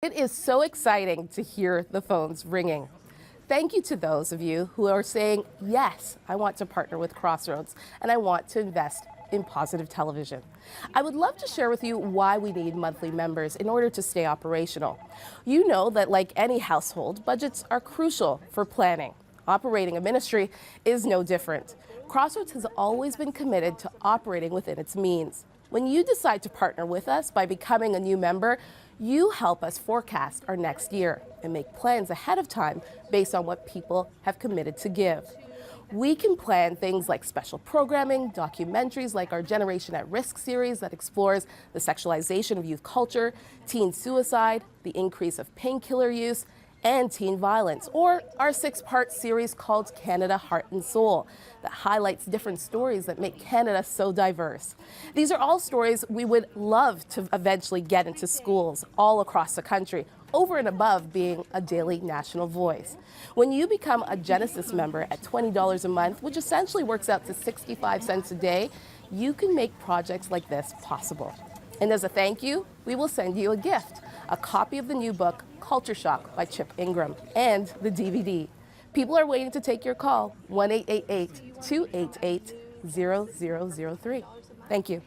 It is so exciting to hear the phones ringing. Thank you to those of you who are saying, yes, I want to partner with Crossroads and I want to invest in positive television. I would love to share with you why we need monthly members in order to stay operational. You know that like any household, budgets are crucial for planning. Operating a ministry is no different. Crossroads has always been committed to operating within its means. When you decide to partner with us by becoming a new member, you help us forecast our next year and make plans ahead of time based on what people have committed to give. We can plan things like special programming, documentaries like our Generation at Risk series that explores the sexualization of youth culture, teen suicide, the increase of painkiller use, and teen violence, or our 6-part series called Canada Heart and Soul that highlights different stories that make Canada so diverse. These are all stories we would love to eventually get into schools all across the country, over and above being a daily national voice. When you become a Genesis member at $20 a month, which essentially works out to 65 cents a day, you can make projects like this possible. And as a thank you, we will send you a gift, a copy of the new book, Culture Shock by Chip Ingram, and the DVD. People are waiting to take your call, 1-888-288-0003. Thank you.